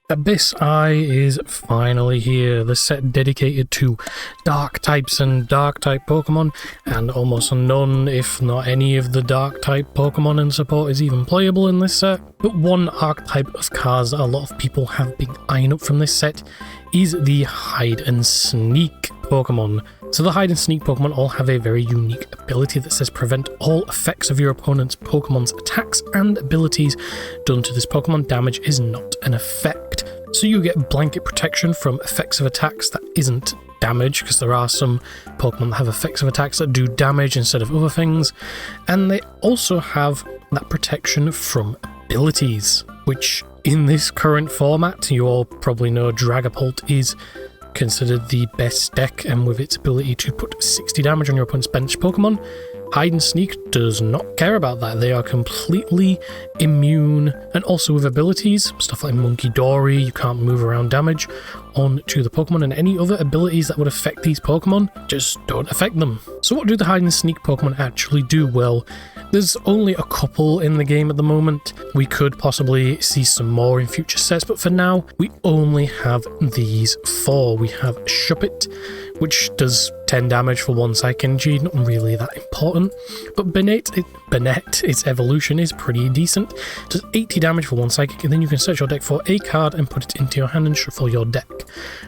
Abyss Eye is finally here, the set dedicated to dark types and dark type Pokemon, and almost none, if not any of the dark type Pokemon in support is even playable in this set. But one archetype of cards that a lot of people have been eyeing up from this set is the hide and sneak Pokemon. So the hide and sneak Pokemon all have a very unique ability that says prevent all effects of your opponent's Pokemon's attacks and abilities done to this Pokemon. Damage is not an effect. So you get blanket protection from effects of attacks that isn't damage, because there are some Pokemon that have effects of attacks that do damage instead of other things. And they also have that protection from abilities, which in this current format, you all probably know Dragapult is considered the best deck, and with its ability to put 60 damage on your opponent's bench Pokemon, Hide and Sneak does not care about that. They are completely immune, and also with abilities, stuff like Monkey Dory, you can't move around damage onto the Pokemon, and any other abilities that would affect these Pokemon just don't affect them. So what do the Hide and Sneak Pokemon actually do? Well, there's only a couple in the game at the moment. We could possibly see some more in future sets, but for now, we only have these four. We have Shuppet, which does 10 damage for one Psychic Energy, not really that important. But Banette, its evolution is pretty decent. It does 80 damage for one Psychic, and then you can search your deck for a card and put it into your hand and shuffle your deck.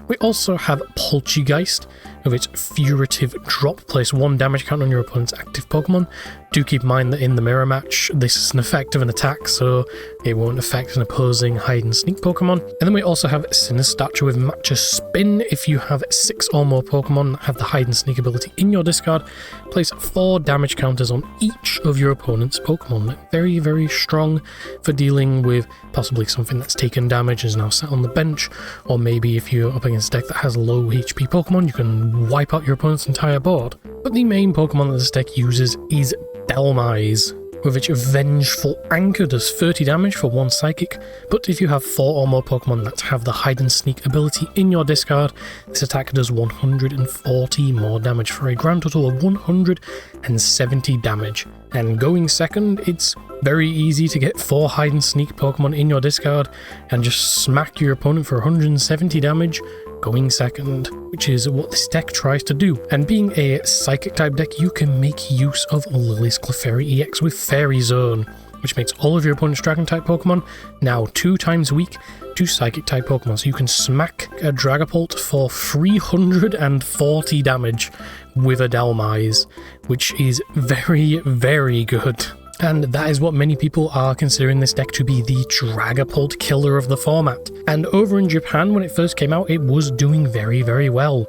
We also have Poltergeist, with its Furative Drop. Place 1 damage count on your opponent's active Pokemon. Do keep in mind that in the mirror match, this is an effect of an attack, so it won't affect an opposing hide and sneak Pokemon. And then we also have Sinistature with Matcha Spin. If you have 6 or more Pokemon that have the hide and sneak ability in your discard, place 4 damage counters on each of your opponent's Pokemon. Very, very strong for dealing with possibly something that's taken damage and is now sat on the bench, or maybe if you're up against a deck that has low HP Pokemon, you can wipe out your opponent's entire board. But the main Pokemon that this deck uses is Dhelmise, with its Vengeful Anchor, does 30 damage for one Psychic, but if you have 4 or more Pokemon that have the hide and sneak ability in your discard, this attack does 140 more damage for a grand total of 170 damage. And going second, it's very easy to get 4 hide and sneak Pokemon in your discard and just smack your opponent for 170 damage going second, which is what this deck tries to do. And being a Psychic type deck, you can make use of Lily's Clefairy EX with Fairy Zone, which makes all of your opponent's Dragon type Pokemon now 2 times weak to Psychic type Pokemon. So you can smack a Dragapult for 340 damage with a Dhelmise, which is very, very good. And that is what many people are considering this deck to be the Dragapult killer of the format. And over in Japan, when it first came out, it was doing very, very well.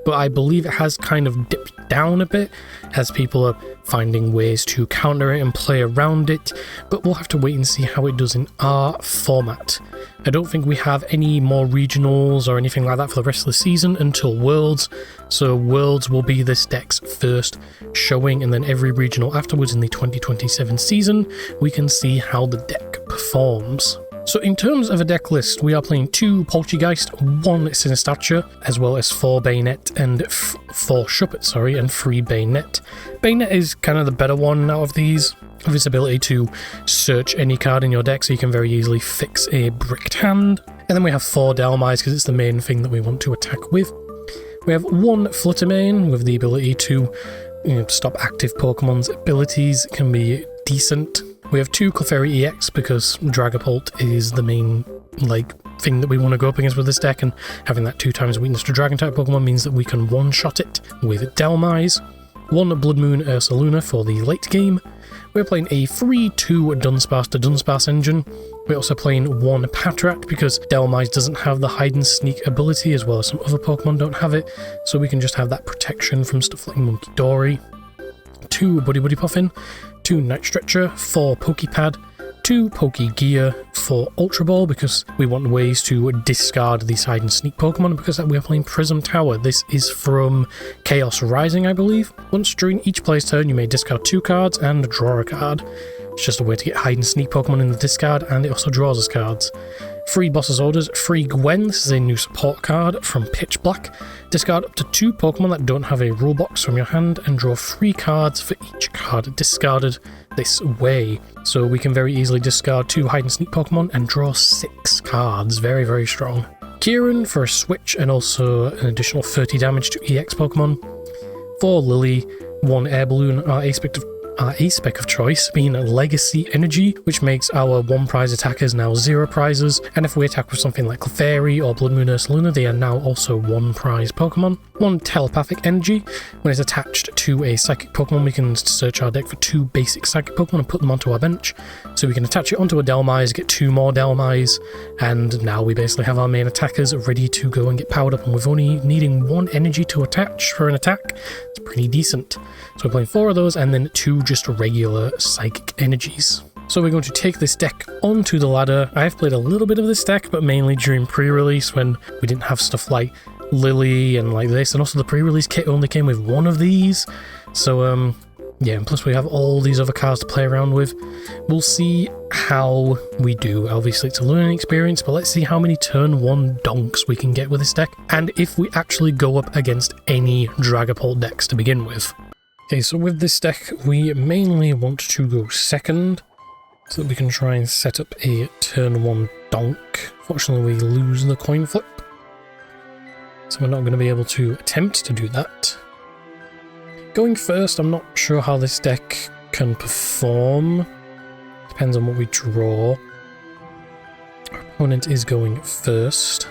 But I believe it has kind of dipped down a bit as people are finding ways to counter it and play around it, but we'll have to wait and see how it does in our format. I don't think we have any more regionals or anything like that for the rest of the season until Worlds, so Worlds will be this deck's first showing, and then every regional afterwards in the 2027 season, we can see how the deck performs. So in terms of a deck list, we are playing 2 Poltergeist, 1 Sinistature, as well as 4 Bayonet and 4 Shuppet, and 3 Bayonet. Bayonet is kind of the better one out of these, with its ability to search any card in your deck, so you can very easily fix a bricked hand. And then we have 4 Dhelmise, because it's the main thing that we want to attack with. We have 1 Fluttermane, with the ability to stop active Pokemon's abilities. It can be decent. We have 2 Clefairy EX, because Dragapult is the main thing that we want to go up against with this deck, and having that 2 times weakness to Dragon type Pokemon means that we can one-shot it with Dhelmise. 1 Blood Moon Ursaluna for the late game. We're playing a 3-2 Dunsparce to Dunsparce engine. We're also playing 1 Patrat, because Dhelmise doesn't have the hide and sneak ability, as well as some other Pokemon don't have it, so we can just have that protection from stuff like Monkey Dory. 2 Buddy Puffin, 2 Night Stretcher, 4 Pokepad, 2 Pokegear for Ultra Ball, because we want ways to discard these hide and sneak Pokemon, because we are playing Prism Tower. This is from Chaos Rising, I believe. Once during each player's turn, you may discard 2 cards and draw a card. It's just a way to get hide and sneak Pokemon in the discard, and it also draws us cards. 3 Boss's Orders, 3 Gwen, this is a new support card from Pitch Black. Discard up to 2 Pokemon that don't have a rule box from your hand and draw 3 cards for each card discarded this way. So we can very easily discard 2 hide and sneak Pokemon and draw 6 cards. Very, very strong. Kieran for a switch and also an additional 30 damage to EX Pokemon. For Lily, 1 Air Balloon, our A-spec of choice being Legacy Energy, which makes our 1 prize attackers now 0 prizes, and if we attack with something like Clefairy or Blood Moon Ursaluna, they are now also 1 prize Pokemon. 1 Telepathic Energy, when it's attached to a Psychic Pokemon, we can search our deck for 2 basic Psychic Pokemon and put them onto our bench. So we can attach it onto a Dhelmise, get 2 more Dhelmise, and now we basically have our main attackers ready to go and get powered up, and we're only needing 1 energy to attach for an attack. It's pretty decent. So we're playing 4 of those and then 2 just regular Psychic Energies. So we're going to take this deck onto the ladder. I have played a little bit of this deck, but mainly during pre-release when we didn't have stuff like Lily and like this, and also the pre-release kit only came with 1 of these. So yeah, and plus we have all these other cards to play around with. We'll see how we do. Obviously it's a learning experience, but let's see how many turn 1 donks we can get with this deck, and if we actually go up against any Dragapult decks to begin with. Okay, so with this deck, we mainly want to go second, so that we can try and set up a turn 1 donk. Fortunately, we lose the coin flip, so we're not going to be able to attempt to do that. Going first, I'm not sure how this deck can perform. Depends on what we draw. Our opponent is going first.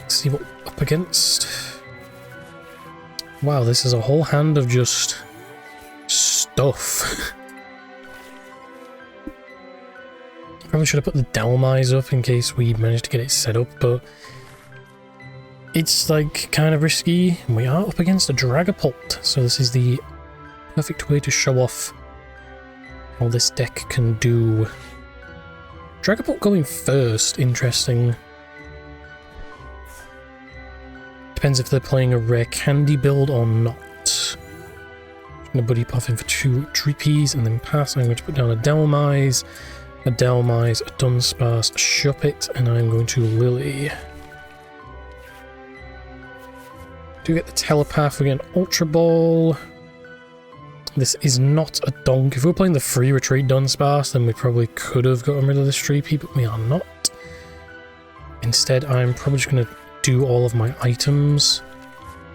Let's see what we're up against. Wow, this is a whole hand of just stuff. Probably should have put the Dhelmise up in case we managed to get it set up, but it's like kind of risky. We are up against a Dragapult, so this is the perfect way to show off how this deck can do. Dragapult going first, interesting. Depends if they're playing a rare candy build or not. I'm going to buddy puff in for 2 Dreepies and then pass. I'm going to put down a Dhelmise, a Dunsparce, a Shuppet, and I'm going to Lily. Do get the Telepath, we get an Ultra Ball. This is not a donk. If we were playing the free retreat Dunsparce, then we probably could have gotten rid of this Dreepy, but we are not. Instead, I'm probably just going to do all of my items.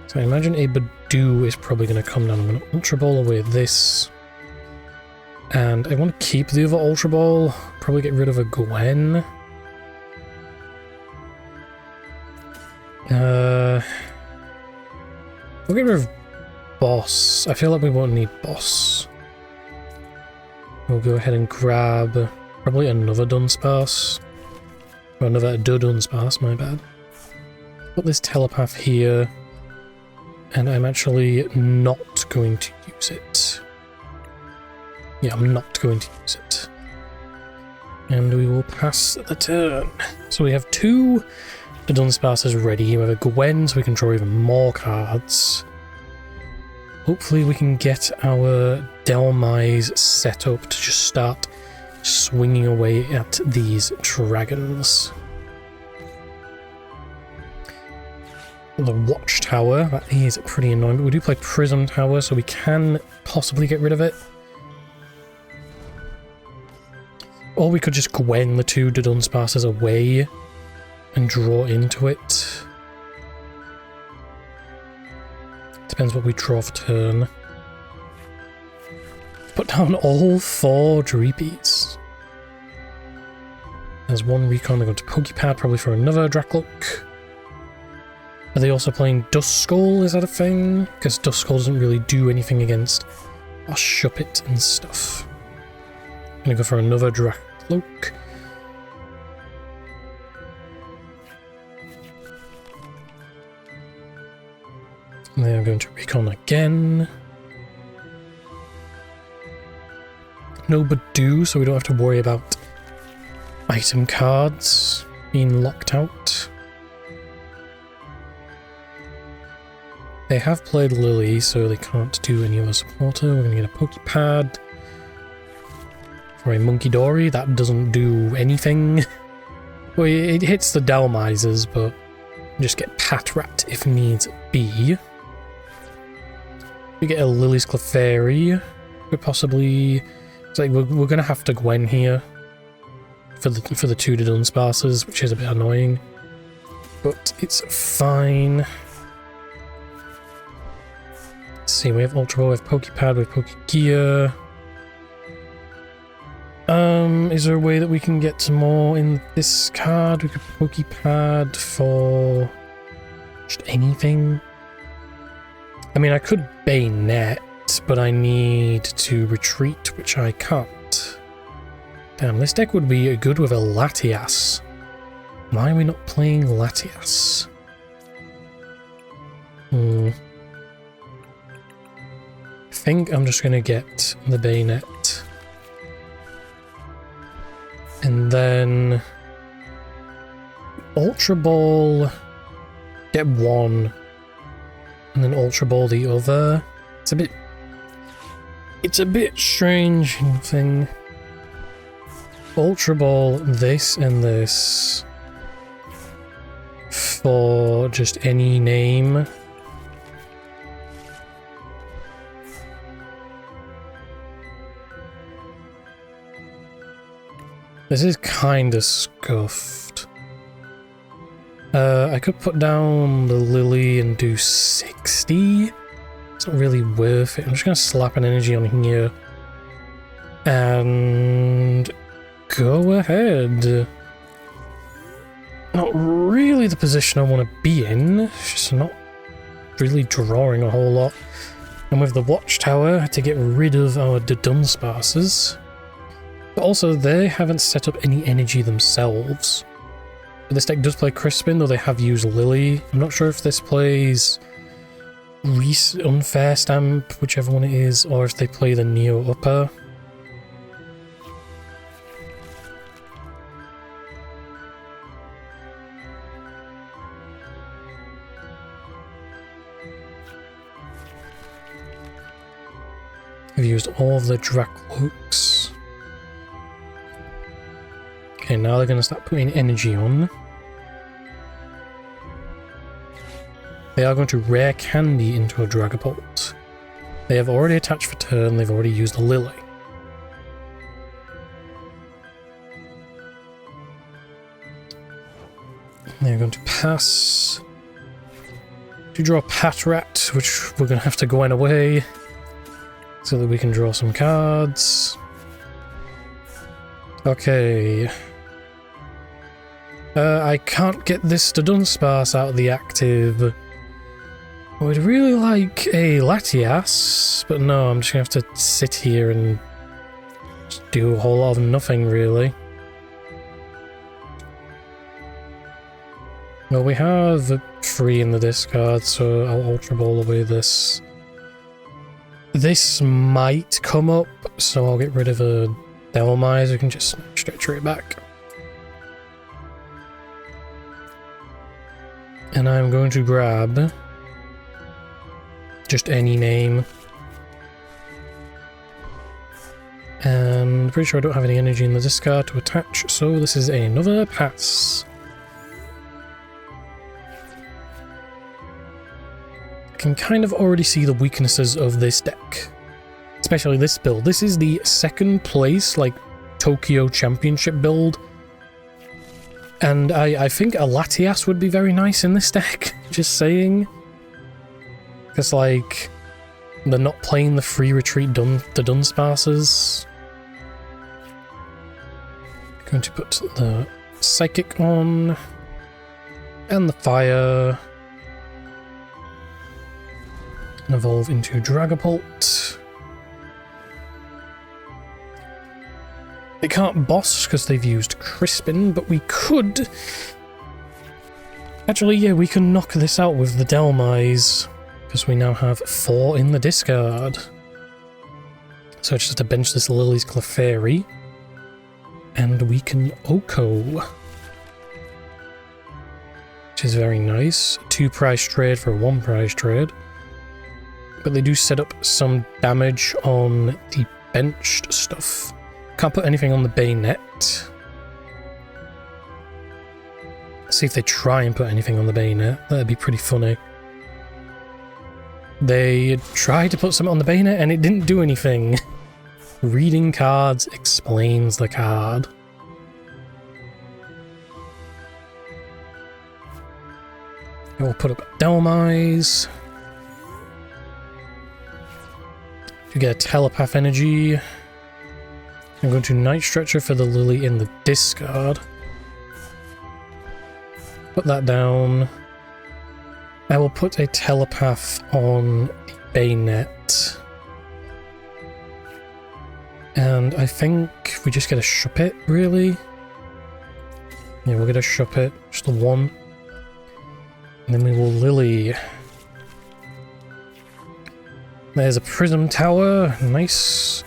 So I imagine a Badoo is probably going to come down. I'm going to Ultra Ball away this. And I want to keep the other Ultra Ball. Probably get rid of a Gwen. We'll get rid of Boss. I feel like we won't need Boss. We'll go ahead and grab probably another Dunsparce. Or another Dunsparce, my bad. Put this Telepath here, and I'm actually not going to use it. Yeah, I'm not going to use it. And we will pass the turn. So we have 2 Dunsparces ready. We have a Gwen, so we can draw even more cards. Hopefully we can get our Dhelmise set up to just start swinging away at these dragons. The Watchtower, that is pretty annoying, but we do play Prism Tower, so we can possibly get rid of it. Or we could just Gwen the 2 Dunsparces away and draw into it. Depends what we draw for turn. Put down all 4 Dreepies. There's 1 Recon, they go to Pokepad, probably for another Dracloak. Are they also playing Duskull? Is that a thing? Because Duskull doesn't really do anything against our Shuppet and stuff. I'm gonna go for another Dracloak. And then I'm going to Recon again. No Badoo, so we don't have to worry about item cards being locked out. They have played Lily, so they can't do any other supporter. We're going to get a Pokepad. For a Monkey Dory, that doesn't do anything. Well, it hits the Dhelmises, but just get Patrat if needs be. We get a Lily's Clefairy. Could possibly... It's like we're gonna have to Gwen here for the two Dunsparces, which is a bit annoying. But it's fine. Let's see, we have Ultra Ball, we have Pokepad, we have Pokegear. Is there a way that we can get some more in this card? We could Pokepad for just anything. I mean, I could Bayonet, but I need to retreat, which I can't. Damn, this deck would be good with a Latias. Why are we not playing Latias? I think I'm just gonna get the Bayonet. And then Ultra Ball, get one, and then Ultra Ball the other. It's a bit strange thing. Ultra Ball this and this for just any name. This is kinda scuffed. I could put down the Lily and do 60. It's not really worth it. I'm just gonna slap an energy on here. And go ahead. Not really the position I want to be in. It's just not really drawing a whole lot. And with the Watchtower, I had to get rid of our Dunsparces. But also, they haven't set up any energy themselves. But this deck does play Crispin, though they have used Lily. I'm not sure if this plays Unfair Stamp, whichever one it is, or if they play the Neo Upper. I've used all of the Dracapults. Okay, now they're going to start putting energy on. They are going to rare candy into a Dragapult. They have already attached for turn, they've already used the Lily. They're going to pass. To draw Patrat, which we're going to have to go in away, so that we can draw some cards. Okay. I can't get this Dunsparce out of the active. I would really like a Latias, but no, I'm just gonna have to sit here and just do a whole lot of nothing, really. Well, we have 3 in the discard, so I'll Ultra Ball away this. This might come up, so I'll get rid of a Delmise. We can just stretch it back. And I'm going to grab just any name. And I'm pretty sure I don't have any energy in the discard to attach, so this is another pass. I can kind of already see the weaknesses of this deck. Especially this build. This is the second place, like, Tokyo Championship build. And I think a Latias would be very nice in this deck, just saying. Because, like, they're not playing the free retreat the Dunsparces. Going to put the Psychic on. And the Fire. And evolve into Dragapult. They can't boss because they've used Crispin, but we could... Actually, yeah, we can knock this out with the Delmise, because we now have 4 in the discard. So it's just to bench this Lily's Clefairy, and we can Oko. Which is very nice. 2 prize trade for a 1 prize trade. But they do set up some damage on the benched stuff. Can't put anything on the Bayonet. See if they try and put anything on the Bayonet. That'd be pretty funny. They tried to put something on the Bayonet and it didn't do anything. Reading cards explains the card. And we'll put up Delmise. To get a Telepath Energy. I'm going to Night Stretcher for the Lily in the discard. Put that down. I will put a Telepath on the Bayonet. And I think we just get a Shuppet, really. Yeah, we'll get a Shuppet, just the one. And then we will Lily. There's a Prism Tower, nice.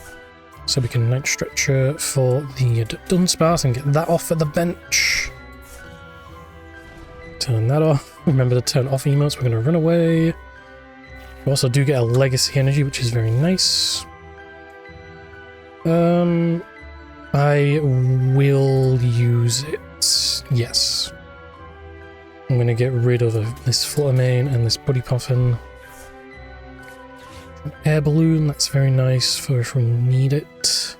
So we can Night Stretcher for the Dunsparce and get that off at the bench. Turn that off. Remember to turn off emotes, we're going to run away. We also do get a Legacy Energy, which is very nice. I will use it. Yes. I'm going to get rid of this Fluttermane and this Buddy Puffin. An Air Balloon, that's very nice for if we need it.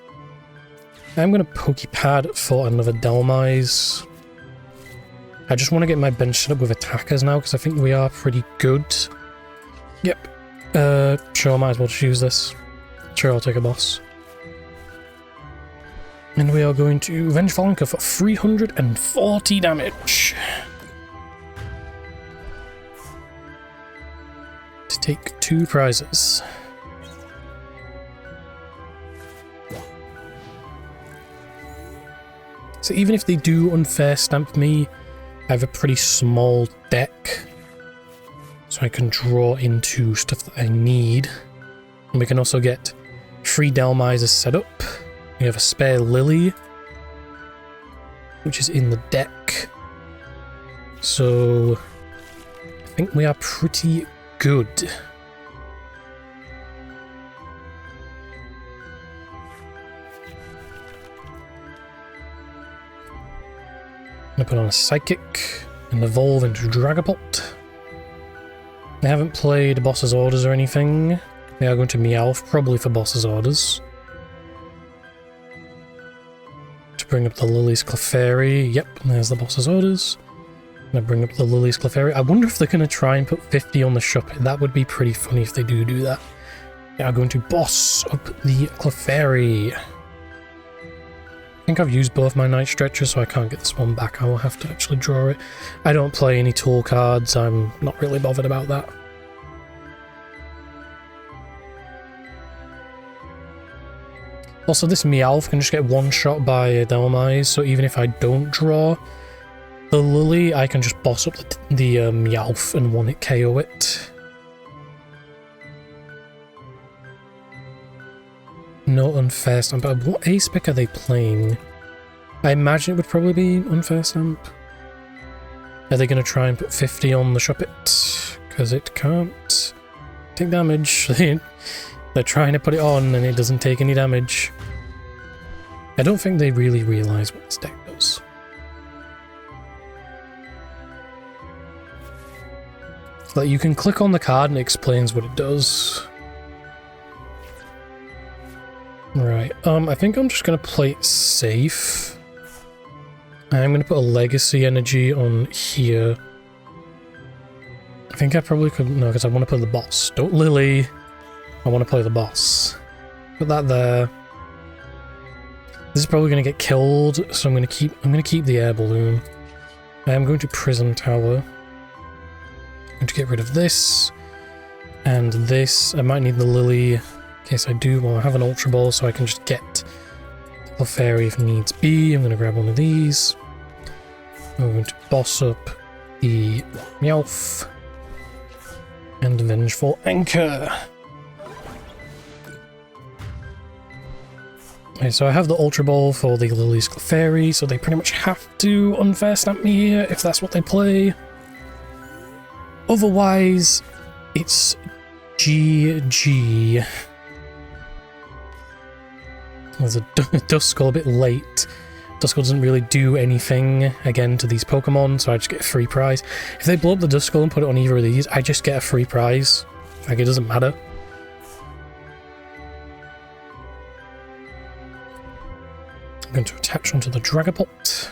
I'm going to Pokepad for another Delmise. I just want to get my bench set up with attackers now, because I think we are pretty good. Yep. Sure, I might as well just use this. Sure, I'll take a boss. And we are going to Vengeful Anchor for 340 damage. To take 2 prizes. So even if they do unfair stamp me, I have a pretty small deck. So I can draw into stuff that I need. And we can also get 3 Delmises set up. We have a spare Lily, which is in the deck. So I think we are pretty good. I'm gonna put on a Psychic and evolve into Dragapult. They haven't played Boss's Orders or anything. They are going to Meowth, probably for Boss's Orders. To bring up the Lily's Clefairy. Yep, there's the Boss's Orders. I'm gonna bring up the Lily's Clefairy. I wonder if they're gonna try and put 50 on the Shuppet. That would be pretty funny if they do that. They are going to boss up the Clefairy. I think I've used both my Night Stretchers, so I can't get this one back. I will have to actually draw it. I don't play any tool cards. I'm not really bothered about that. Also, this Meowth can just get one-shot by a Delmise, so even if I don't draw the Lily, I can just boss up the Meowth and one-hit KO it. No unfair stamp. But what ace pick are they playing? I imagine it would probably be unfair stamp. Are they going to try and put 50 on the Shuppet? Because it can't take damage. They're trying to put it on and it doesn't take any damage. I don't think they really realise what this deck does. Like, you can click on the card and it explains what it does. Right, I think I'm just going to play it safe. I'm going to put a Legacy Energy on here. I think I probably could... No, because I want to play the boss. Don't Lily. I want to play the boss. Put that there. This is probably going to get killed, so I'm going to keep the Air Balloon. I am going to Prism Tower. I'm going to get rid of this. And this. I might need the Lily... In case I do, well, I have an Ultra Ball, so I can just get the Fairy if needs be. I'm going to grab one of these. I'm going to boss up the Meowth. And Vengeful Anchor. Okay, so I have the Ultra Ball for the Lily's Clefairy, so they pretty much have to unfair stamp me here if that's what they play. Otherwise, it's GG. There's a Duskull a bit late. Duskull doesn't really do anything, again, to these Pokemon, so I just get a free prize. If they blow up the Duskull and put it on either of these, I just get a free prize. Like, it doesn't matter. dash onto the Dragapult.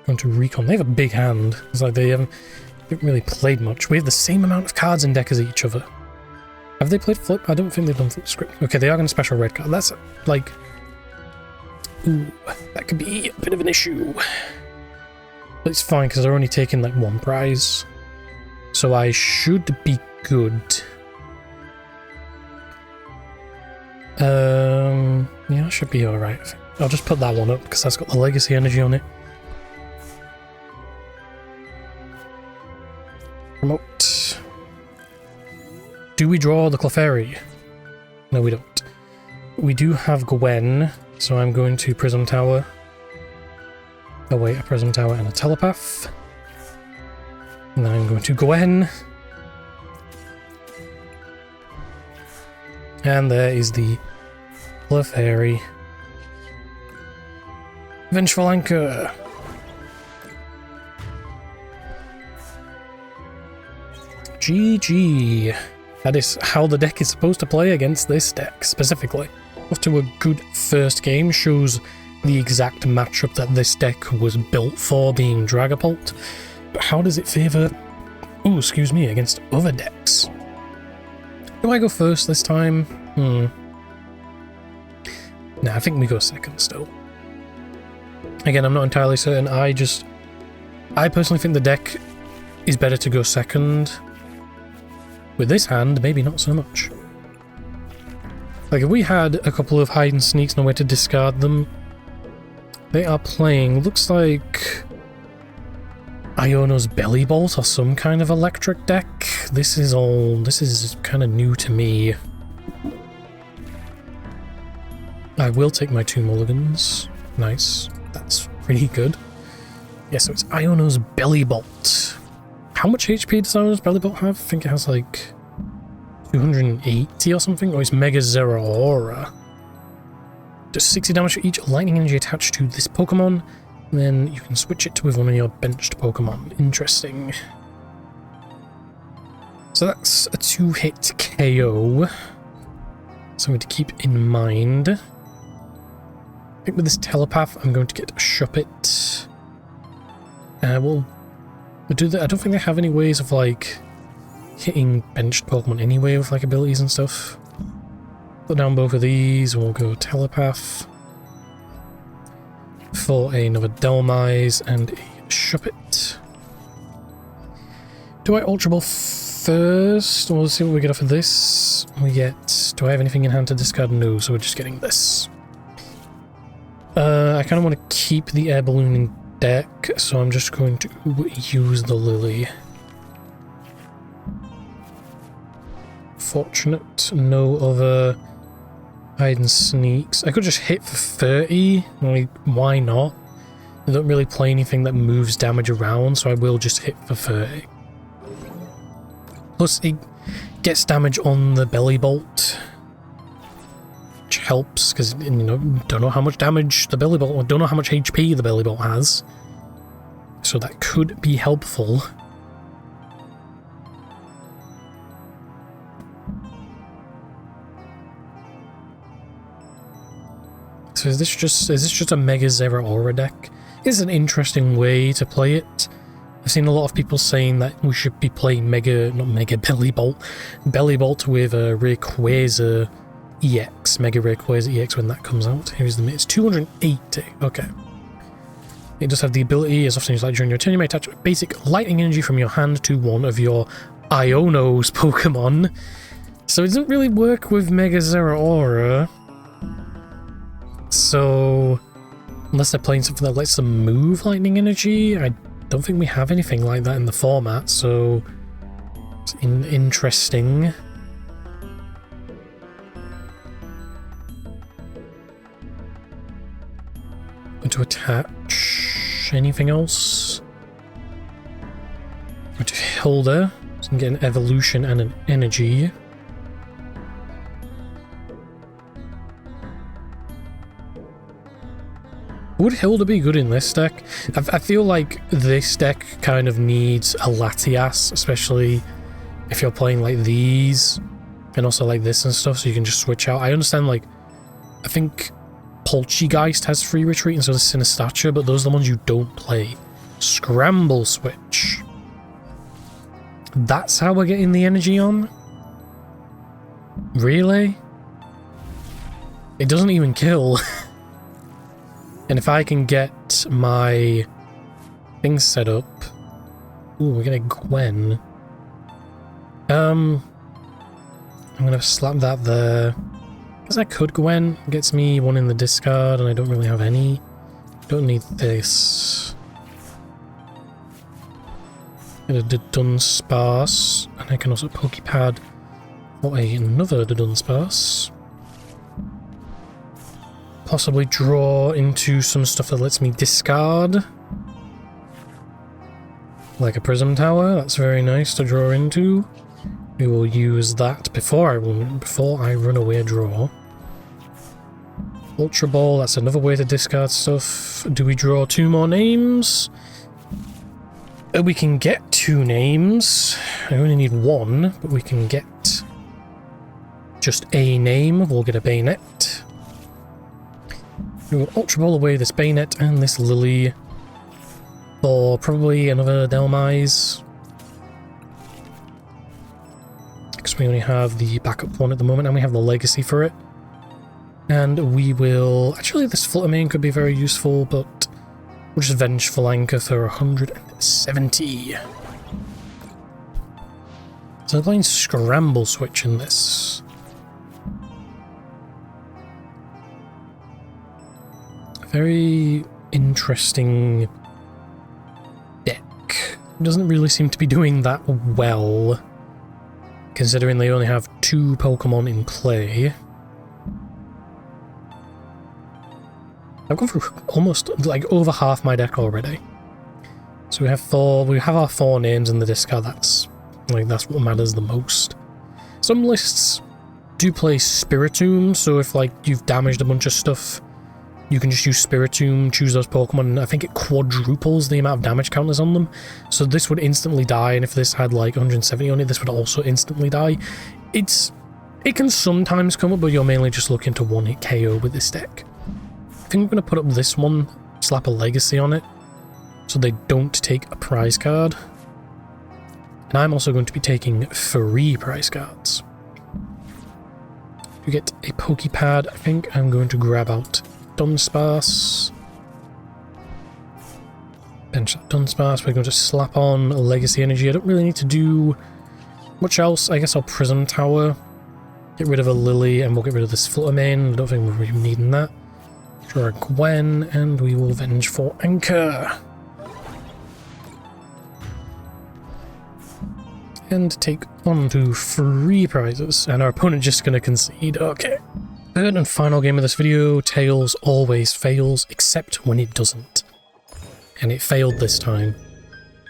Going to recon. They have a big hand. It's like they haven't really played much. We have the same amount of cards in deck as each other. Have they played flip? I don't think they've done flip script. Okay, they are going to special red card. That's like... Ooh, that could be a bit of an issue. But it's fine because they're only taking like one prize. So I should be good. Yeah, I should be alright. I'll just put that one up because that's got the legacy energy on it. Remote. Do we draw the Clefairy? No, we don't. We do have Gwen, so I'm going to Prism Tower. Oh wait, a Prism Tower and a Telepath. And then I'm going to Gwen. And there is the Clefairy. Vengeful Anchor. GG. That is how the deck is supposed to play against this deck, specifically. Off to a good first game, shows the exact matchup that this deck was built for, being Dragapult. But how does it favour, oh, excuse me, against other decks? Do I go first this time? Nah, I think we go second still. Again, I'm not entirely certain. I personally think the deck is better to go second. With this hand, maybe not so much. Like, if we had a couple of hide and sneaks, no way to discard them. They are playing, looks like Iono's Belly Bolt or some kind of electric deck. This is kind of new to me. I will take my 2 mulligans. Nice. That's pretty good. Yeah, so it's Iono's Belly Bolt. How much HP does Iono's Belly Bolt have? I think it has like 280 or something. Or it's Mega Zeraora. Does 60 damage for each lightning energy attached to this Pokemon. And then you can switch it to with one of your benched Pokemon. Interesting. So that's a 2-hit KO. Something to keep in mind. I think with this Telepath, I'm going to get Shuppet. We'll do that. I don't think they have any ways of like hitting benched Pokemon anyway with like abilities and stuff. Put down both of these, and we'll go Telepath for another Delmise and a Shuppet. Do I Ultra Ball first? We'll see what we get off of this. We get... Do I have anything in hand to discard? No, so we're just getting this. I kind of want to keep the Air Balloon in deck, so I'm just going to use the Lily. Fortunate, no other hide and sneaks. I could just hit for 30, like, why not? I don't really play anything that moves damage around, so I will just hit for 30. Plus, it gets damage on the Belly Bolt, which helps, because, you know, don't know how much damage the Belly Bolt, or don't know how much HP the Belly Bolt has. So that could be helpful. So is this just a Mega Zeraora deck? It's an interesting way to play it. I've seen a lot of people saying that we should be playing not Mega Belly Bolt with a Rayquaza EX, Mega Rayquaza EX when that comes out. Here's the it's 280. Okay. It does have the ability, as often as you like during your turn, you may attach basic lightning energy from your hand to one of your Iono's Pokemon. So it doesn't really work with Mega Zeraora. So, unless they're playing something that lets them move lightning energy, I don't think we have anything like that in the format, so it's interesting. Going to attach anything else? Going to Hilda, so I can get an evolution and an energy. Would Hilda be good in this deck? I feel like this deck kind of needs a Latias, especially if you're playing like these, and also like this and stuff, so you can just switch out. I understand, like, I think Poltergeist has free retreat, and so does Sinistature, but those are the ones you don't play. Scramble Switch. That's how we're getting the energy on? Really? It doesn't even kill. And if I can get my things set up... Ooh, we're gonna Gwen. I'm gonna slap that there. Because I could Gwen. Gets me one in the discard, and I don't really have any. Don't need this. Get a Dunsparce, and I can also Pokepad for another Dunsparce. Possibly draw into some stuff that lets me discard. Like a Prism Tower, that's very nice to draw into. We will use that before I run away a draw. Ultra Ball, that's another way to discard stuff. Do we draw 2 more names? We can get 2 names. I only need 1, but we can get just a name. We'll get a Bayonet. We will Ultra Ball away this Bayonet and this Lily for probably another Delmise. Because we only have the backup one at the moment and we have the Legacy for it. And we will... Actually, this Fluttermane could be very useful, but we'll just Vengeful Anchor for 170. So I'm playing Scramble Switch in this. Very interesting deck. It doesn't really seem to be doing that well, considering they only have 2 Pokemon in play. I've gone through almost like over half my deck already. So we have our 4 names in the discard. That's what matters the most. Some lists do play Spiritomb, so if like you've damaged a bunch of stuff, you can just use Spiritomb, choose those Pokemon, and I think it quadruples the amount of damage counters on them. So this would instantly die, and if this had like 170 on it, this would also instantly die. It can sometimes come up, but you're mainly just looking to one-hit KO with this deck. I think I'm going to put up this one, slap a Legacy on it, so they don't take a prize card. And I'm also going to be taking 3 prize cards. To get a Pokepad, I think I'm going to grab out Dunsparce. Bench that Dunsparce. We're going to slap on a Legacy Energy. I don't really need to do much else. I guess I'll Prism Tower. Get rid of a Lily and we'll get rid of this Fluttermane. I don't think we're really needing that. Draw a Gwen and we will Vengeful Anchor. And take 1, 2, 3 prizes. And our opponent just going to concede. Okay. Third and final game of this video, Tails always fails, except when it doesn't. And it failed this time.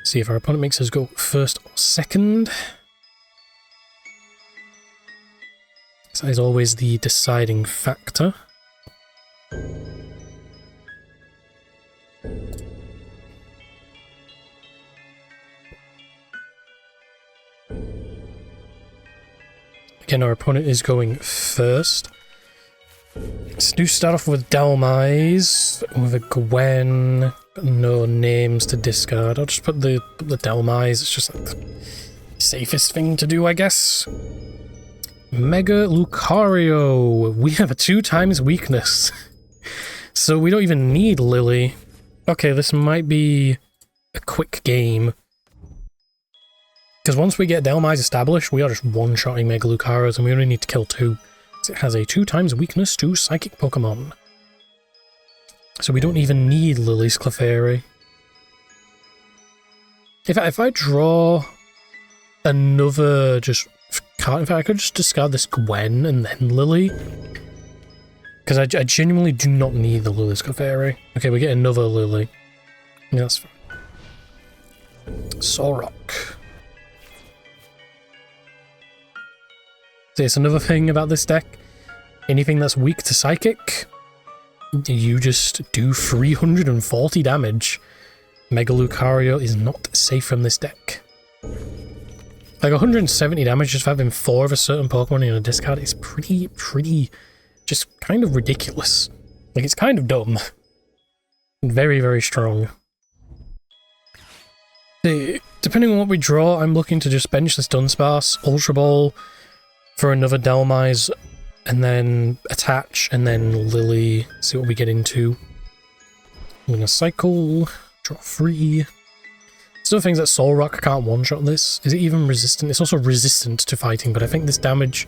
See if our opponent makes us go first or second. That is always the deciding factor. Again, our opponent is going first. Let's do start off with Delmise, with a Gwen, but no names to discard. I'll just put the Delmise, it's just like the safest thing to do, I guess. Mega Lucario, we have a 2x weakness. So we don't even need Lily. Okay, this might be a quick game. Because once we get Delmise established, we are just one-shotting Mega Lucarios and we only need to kill 2. It has a 2x weakness to Psychic Pokemon. So we don't even need Lily's Clefairy. If I draw another just card, in fact I could just discard this Gwen and then Lily. Because I genuinely do not need the Lily's Clefairy. Okay, we get another Lily. Yeah, that's fine. Solrock. There's another thing about this deck. Anything that's weak to Psychic, you just do 340 damage. Mega Lucario is not safe from this deck. Like 170 damage just for having 4 of a certain Pokemon in a discard is pretty, just kind of ridiculous. Like, it's kind of dumb. Very, very strong. Depending on what we draw, I'm looking to just bench this Dunsparce, Ultra Ball for another Dhelmise, and then attach, and then Lily, see what we get into. I'm gonna cycle, draw 3. Some things that Soul Rock can't one-shot this. Is it even resistant? It's also resistant to fighting, but I think this damage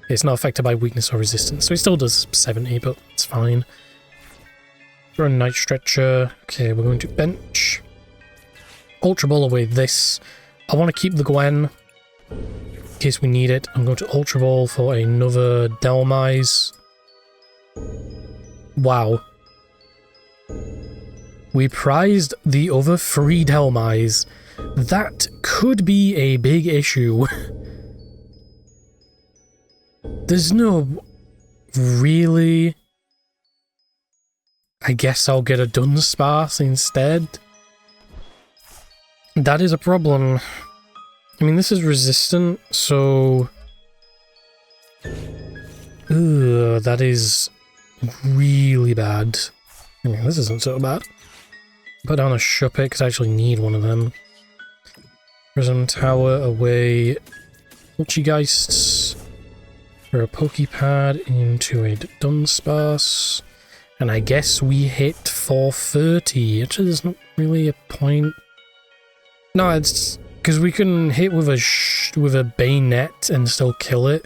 is not affected by weakness or resistance, so it still does 70, but it's fine. Draw a Night Stretcher. Okay, we're going to bench. Ultra Ball away this. I want to keep the Gwen in case we need it. I'm going to Ultra Ball for another Dhelmise. Wow. We prized the other 3 Dhelmise. That could be a big issue. There's no... Really? I guess I'll get a Dunsparce instead. That is a problem. I mean, this is resistant, so... Ugh, that is really bad. I mean, this isn't so bad. Put down a Shuppet, because I actually need one of them. Prism Tower away. Poltergeists. For a Pokepad into a Dunsparce. And I guess we hit 430. Actually, there's not really a point. No, it's because we can hit with a Bayonet and still kill it.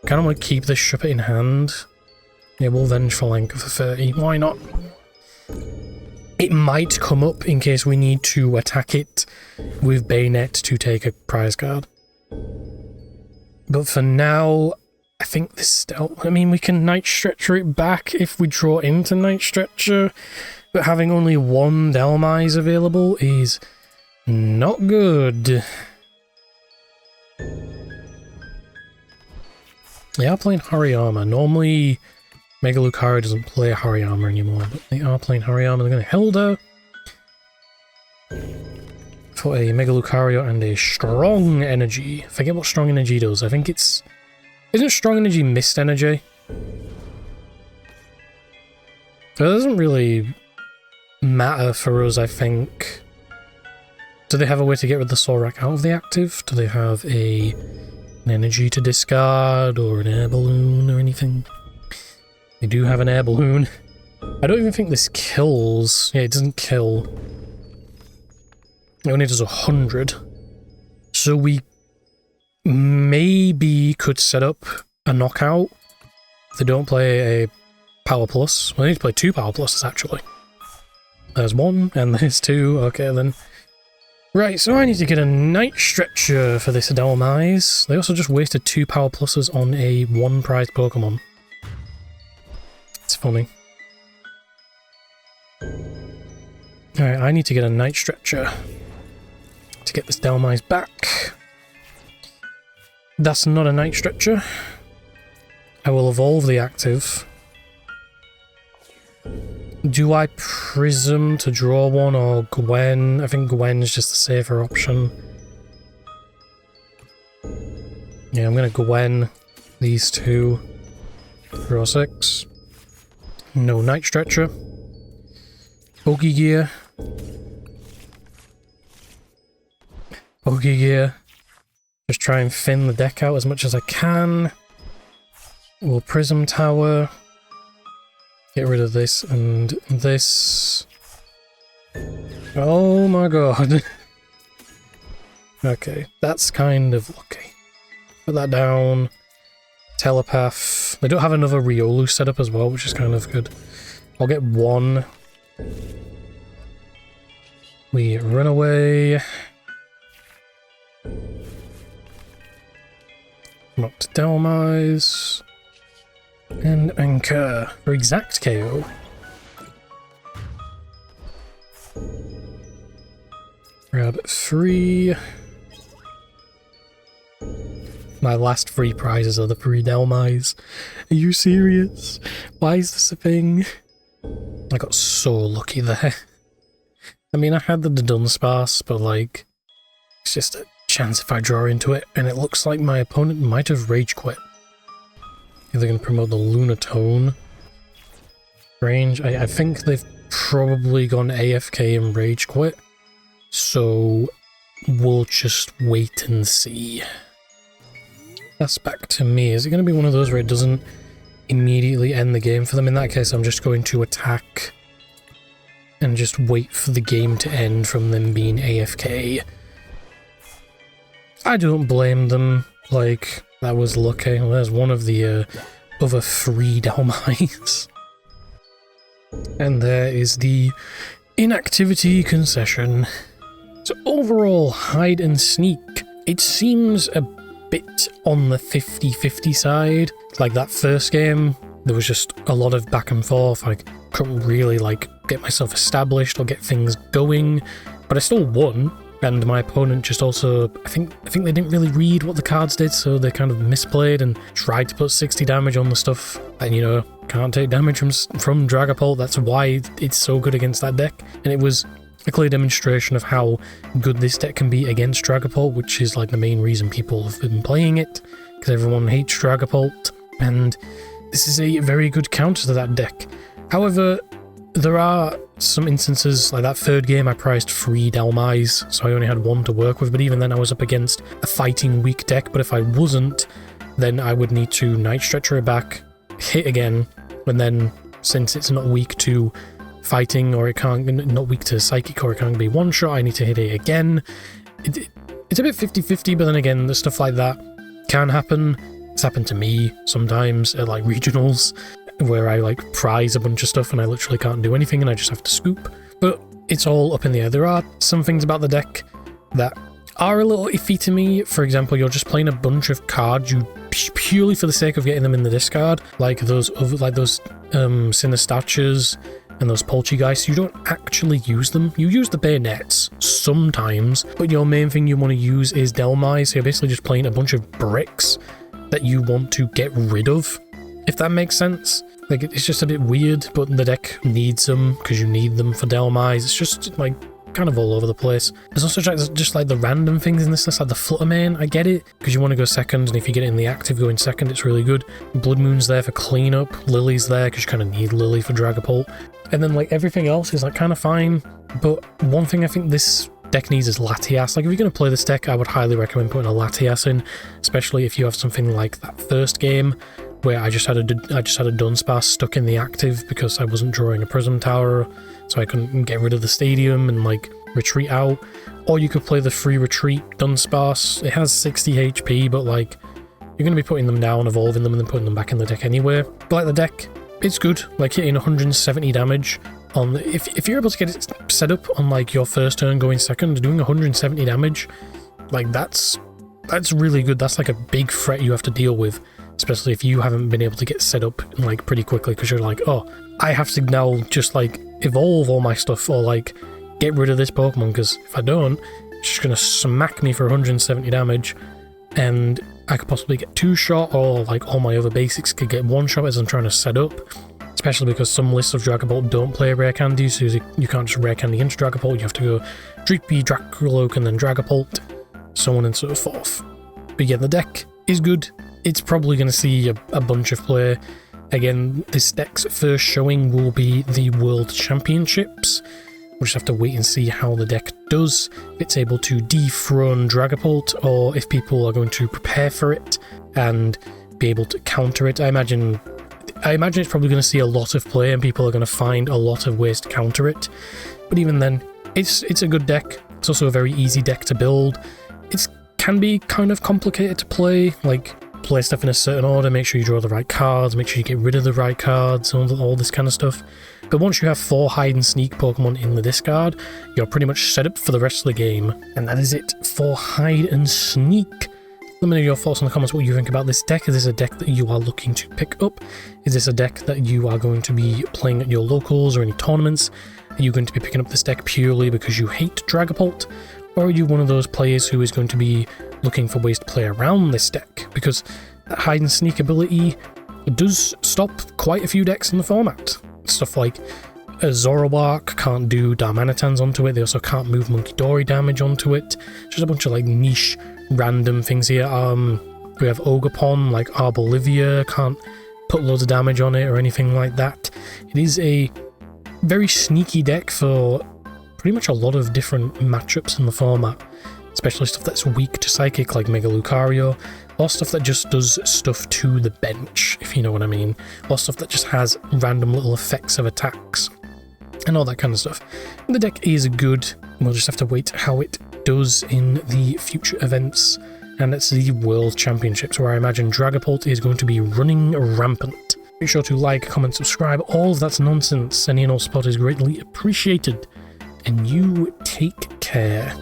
Kind of want to keep this Shuppet in hand. Yeah, we'll Vengeful Anchor for 30. Why not? It might come up in case we need to attack it with Bayonet to take a prize card. But for now, I think this... I mean, we can Night Stretcher it back if we draw into Night Stretcher, but having only 1 Dhelmise available is not good. They are playing Hariyama. Normally, Mega Lucario doesn't play Hariyama anymore, but they are playing Hariyama. They're going to Hilda for a Mega Lucario and a Strong Energy. I forget what Strong Energy does. I think it's... Isn't Strong Energy Mist Energy? So it doesn't really matter for us, I think. Do they have a way to get rid of the Solrak out of the active? Do they have an energy to discard or an air balloon or anything? They do have an air balloon. I don't even think this kills. Yeah, it doesn't kill. It only does 100. So we maybe could set up a knockout if they don't play a Power Plus. Well, they need to play 2 Power Pluses, actually. There's 1, and there's 2. Okay, then. Right, so I need to get a Night Stretcher for this Dhelmise. They also just wasted 2 Power Pluses on a 1-prize Pokemon. It's funny. Alright, I need to get a Night Stretcher to get this Dhelmise back. That's not a Night Stretcher. I will evolve the active. Do I Prism to draw one or Gwen? I think Gwen is just the safer option. Yeah, I'm gonna Gwen these 2. Draw 6. No Night Stretcher. Pokegear. Pokegear. Just try and thin the deck out as much as I can. We'll Prism Tower. Get rid of this and this. Oh my god. Okay, that's kind of lucky. Put that down. Telepath. They don't have another Riolu set up as well, which is kind of good. I'll get 1. We run away. Come up to Dhelmise. And Anchor for exact KO. Grab 3. My last 3 prizes are the 3 Dhelmise. Are you serious? Why is this a thing? I got so lucky there. I mean, I had the Dunsparce, but like, it's just a chance if I draw into it, and it looks like my opponent might have Rage Quit. They're going to promote the Lunatone. Strange. I think they've probably gone AFK and rage quit. So we'll just wait and see. That's back to me. Is it going to be one of those where it doesn't immediately end the game for them? In that case, I'm just going to attack and just wait for the game to end from them being AFK. I don't blame them. Like, that was lucky. Well, there's one of the other 3 Dhelmise. And there is the inactivity concession. So overall, hide and sneak, it seems a bit on the 50-50 side. Like that first game, there was just a lot of back and forth. I couldn't really like get myself established or get things going, but I still won. And my opponent just also, I think they didn't really read what the cards did, so they kind of misplayed and tried to put 60 damage on the stuff. And you know, can't take damage from Dragapult. That's why it's so good against that deck. And it was a clear demonstration of how good this deck can be against Dragapult, which is like the main reason people have been playing it, because everyone hates Dragapult. And this is a very good counter to that deck. However, there are some instances, like that third game I prized 3 Dhelmise, so I only had 1 to work with, but even then I was up against a fighting weak deck. But if I wasn't, then I would need to Night Stretcher it back, hit again, and then since it's not weak to fighting, or it can't, not weak to psychic, or it can't be one shot, I need to hit it again. It's a bit 50-50, but then again, the stuff like that can happen. It's happened to me sometimes at like regionals, where I like prize a bunch of stuff and I literally can't do anything and I just have to scoop. But it's all up in the air. There are some things about the deck that are a little iffy to me. For example, you're just playing a bunch of cards you purely for the sake of getting them in the discard, like those Sinistachas and those Poltergeists. You don't actually use them. You use the bayonets sometimes, but your main thing you want to use is Dhelmise. So you're basically just playing a bunch of bricks that you want to get rid of, if that makes sense. Like, it's just a bit weird, but the deck needs them because you need them for Dhelmise. It's just like kind of all over the place. There's also just like the random things in this list, like the Fluttermane. I get it because you want to go second, and if you get it in the active going second, it's really good. Blood Moon's there for cleanup. Lily's there because you kind of need Lily for Dragapult. And then like everything else is like kind of fine. But one thing I think this deck needs is Latias. Like, if you're going to play this deck, I would highly recommend putting a Latias in, especially if you have something like that first game where I just had a Dunsparce stuck in the active because I wasn't drawing a Prism Tower, so I couldn't get rid of the stadium and like retreat out. Or you could play the free retreat Dunsparce. It has 60 HP, but like you're going to be putting them down, evolving them, and then putting them back in the deck anyway. But like the deck, it's good. Like hitting 170 damage on if you're able to get it set up on like your first turn going second, doing 170 damage, like that's really good. That's like a big threat you have to deal with, especially if you haven't been able to get set up like pretty quickly, because you're like, oh, I have to now just like evolve all my stuff or like get rid of this Pokemon, because if I don't, it's just gonna smack me for 170 damage, and I could possibly get 2-shot, or like all my other basics could get 1-shot as I'm trying to set up. Especially because some lists of Dragapult don't play Rare Candy, so you can't just Rare Candy into Dragapult, you have to go Dreepy, Dracoloak, and then Dragapult, so on and so forth. But yeah, the deck is good. It's probably going to see a bunch of play. Again, this deck's first showing will be the World Championships. We'll just have to wait and see how the deck does, if it's able to dethrone Dragapult, or if people are going to prepare for it and be able to counter it. I imagine it's probably going to see a lot of play and people are going to find a lot of ways to counter it. But even then, it's a good deck. It's also a very easy deck to build. It can be kind of complicated to play, like play stuff in a certain order, make sure you draw the right cards, make sure you get rid of the right cards, all this kind of stuff. But once you have 4 hide and sneak Pokemon in the discard, you're pretty much set up for the rest of the game. And that is it for hide and sneak. Let me know your thoughts in the comments what you think about this deck. Is this a deck that you are looking to pick up? Is this a deck that you are going to be playing at your locals or any tournaments? Are you going to be picking up this deck purely because you hate Dragapult? Or are you one of those players who is going to be looking for ways to play around this deck? Because that hide and sneak ability does stop quite a few decks in the format. Stuff like Zoroark can't do Darmanitans onto it. They also can't move Munkidori damage onto it. Just a bunch of like niche random things here. We have Ogerpon, like Arbolivia can't put loads of damage on it or anything like that. It is a very sneaky deck for pretty much a lot of different matchups in the format, especially stuff that's weak to Psychic like Mega Lucario, or stuff that just does stuff to the bench, if you know what I mean, or stuff that just has random little effects of attacks, and all that kind of stuff. The deck is good, we'll just have to wait how it does in the future events, and it's the World Championships, where I imagine Dragapult is going to be running rampant. Be sure to like, comment, subscribe, all of that's nonsense. Any and all support is greatly appreciated, and you take care.